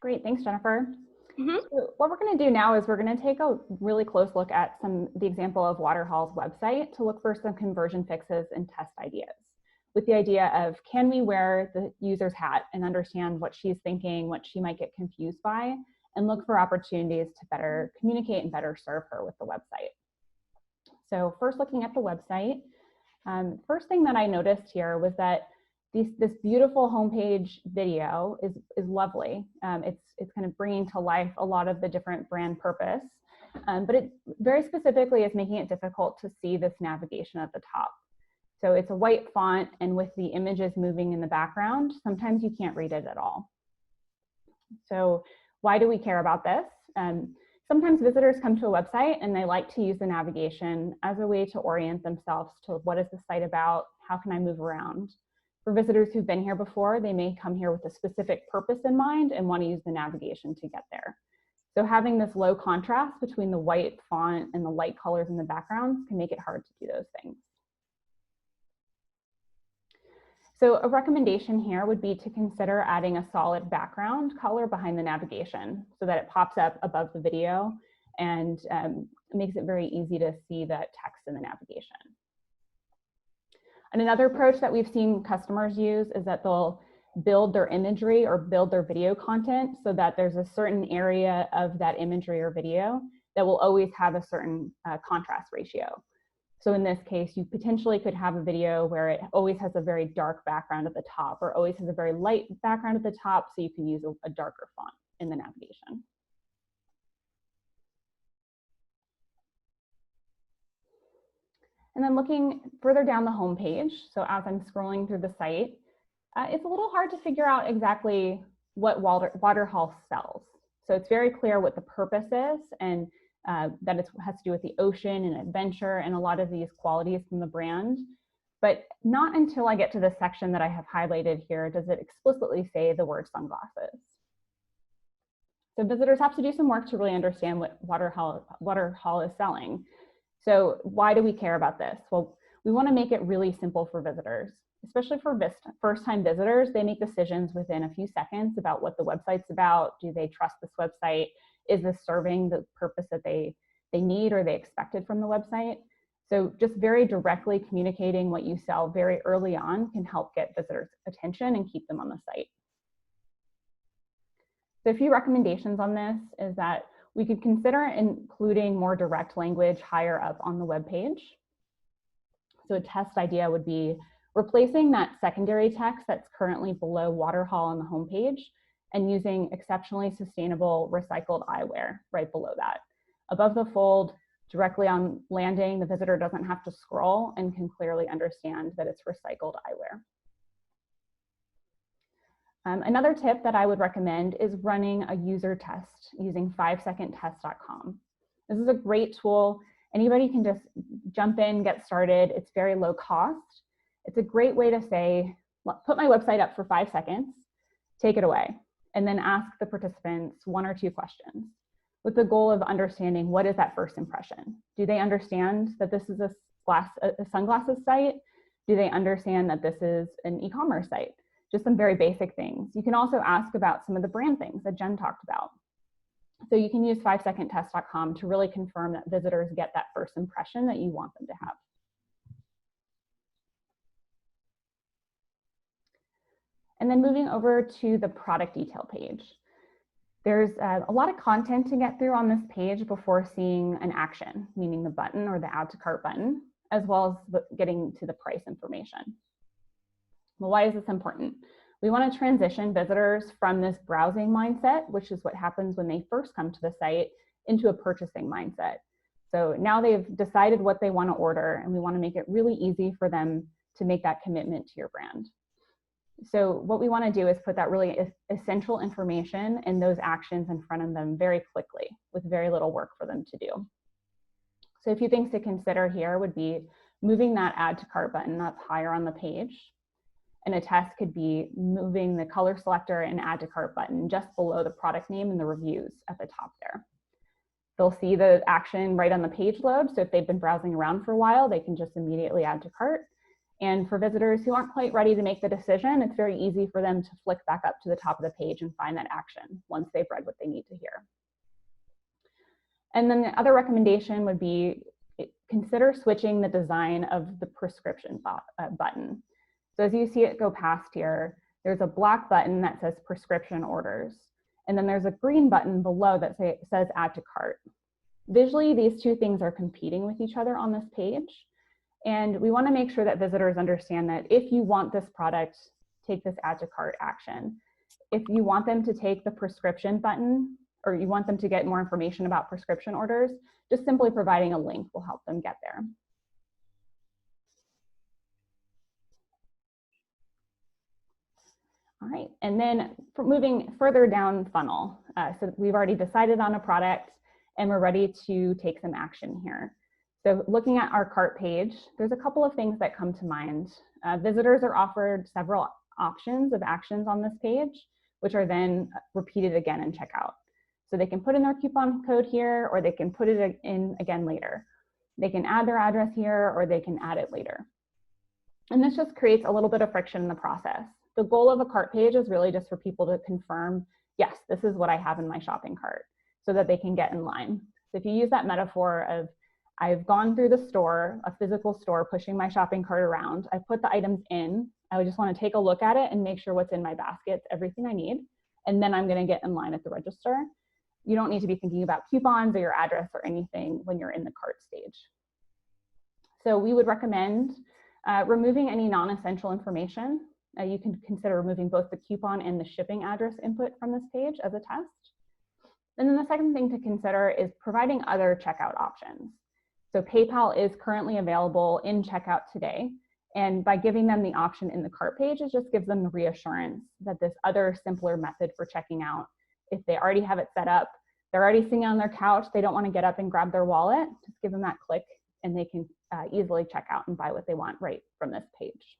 Great, thanks, Jennifer. Mhm. So what we're going to do now is we're going to take a really close look at the example of Waterhaul's website to look for some conversion fixes and test ideas, with the idea of, can we wear the user's hat and understand what she's thinking, what she might get confused by, and look for opportunities to better communicate and better serve her with the website. So first, looking at the website, first thing that I noticed here was that this beautiful homepage video is lovely. It's kind of bringing to life a lot of the different brand purpose, but it very specifically is making it difficult to see this navigation at the top. So it's a white font, and with the images moving in the background, sometimes you can't read it at all. So why do we care about this? Sometimes visitors come to a website and they like to use the navigation as a way to orient themselves to what is the site about, how can I move around. For visitors who've been here before, they may come here with a specific purpose in mind and want to use the navigation to get there. So having this low contrast between the white font and the light colors in the backgrounds can make it hard to do those things. So a recommendation here would be to consider adding a solid background color behind the navigation so that it pops up above the video and makes it very easy to see the text in the navigation. And another approach that we've seen customers use is that they'll build their imagery or build their video content so that there's a certain area of that imagery or video that will always have a certain contrast ratio. So in this case, you potentially could have a video where it always has a very dark background at the top or always has a very light background at the top, so you can use a darker font in the navigation. And then looking further down the home page, so as I'm scrolling through the site, it's a little hard to figure out exactly what Waterhaul sells. So it's very clear what the purpose is, and that it has to do with the ocean and adventure and a lot of these qualities from the brand. But not until I get to the section that I have highlighted here does it explicitly say the word sunglasses. So visitors have to do some work to really understand what Waterhaul is selling. So why do we care about this? Well, we want to make it really simple for visitors, especially for first-time visitors. They make decisions within a few seconds about what the website's about. Do they trust this website? Is this serving the purpose that they need or they expected from the website? So just very directly communicating what you sell very early on can help get visitors' attention and keep them on the site. So a few recommendations on this is that we could consider including more direct language higher up on the web page. So a test idea would be replacing that secondary text that's currently below Waterhaul on the homepage and using exceptionally sustainable recycled eyewear right below that. Above the fold, directly on landing, the visitor doesn't have to scroll and can clearly understand that it's recycled eyewear. Another tip that I would recommend is running a user test using 5secondtest.com. This is a great tool. Anybody can just jump in, get started. It's very low cost. It's a great way to say, put my website up for 5 seconds, take it away, and then ask the participants 1 or 2 questions with the goal of understanding what is that first impression. Do they understand that this is a sunglasses site? Do they understand that this is an e-commerce site? Just some very basic things. You can also ask about some of the brand things that Jen talked about. So you can use 5secondtest.com to really confirm that visitors get that first impression that you want them to have. And then moving over to the product detail page. There's a lot of content to get through on this page before seeing an action, meaning the button or the add to cart button, as well as getting to the price information. Well, why is this important? We want to transition visitors from this browsing mindset, which is what happens when they first come to the site, into a purchasing mindset. So now they've decided what they want to order, and we want to make it really easy for them to make that commitment to your brand. So what we want to do is put that really essential information and those actions in front of them very quickly with very little work for them to do. So a few things to consider here would be moving that add to cart button up higher on the page. And a test could be moving the color selector and add to cart button just below the product name and the reviews at the top there. They'll see the action right on the page load. So if they've been browsing around for a while, they can just immediately add to cart. And for visitors who aren't quite ready to make the decision, it's very easy for them to flick back up to the top of the page and find that action once they've read what they need to hear. And then the other recommendation would be consider switching the design of the prescription button. So as you see it go past here, there's a black button that says prescription orders. And then there's a green button below that says add to cart. Visually, these two things are competing with each other on this page. And we want to make sure that visitors understand that if you want this product, take this add to cart action. If you want them to take the prescription button, or you want them to get more information about prescription orders, just simply providing a link will help them get there. All right, and then for moving further down funnel, so we've already decided on a product and we're ready to take some action here. So looking at our cart page, there's a couple of things that come to mind. Visitors are offered several options of actions on this page, which are then repeated again in checkout. So they can put in their coupon code here, or they can put it in again later. They can add their address here, or they can add it later. And this just creates a little bit of friction in the process. The goal of a cart page is really just for people to confirm, yes, this is what I have in my shopping cart, so that they can get in line. So if you use that metaphor of, I've gone through the store, a physical store, pushing my shopping cart around, I put the items in, I would just want to take a look at it and make sure what's in my basket, everything I need, and then I'm going to get in line at the register. You don't need to be thinking about coupons or your address or anything when you're in the cart stage. So we would recommend removing any non-essential information. You can consider removing both the coupon and the shipping address input from this page as a test. And then the second thing to consider is providing other checkout options. So PayPal is currently available in checkout today. And by giving them the option in the cart page, it just gives them the reassurance that this other simpler method for checking out, if they already have it set up, they're already sitting on their couch, they don't want to get up and grab their wallet, just give them that click and they can easily check out and buy what they want right from this page.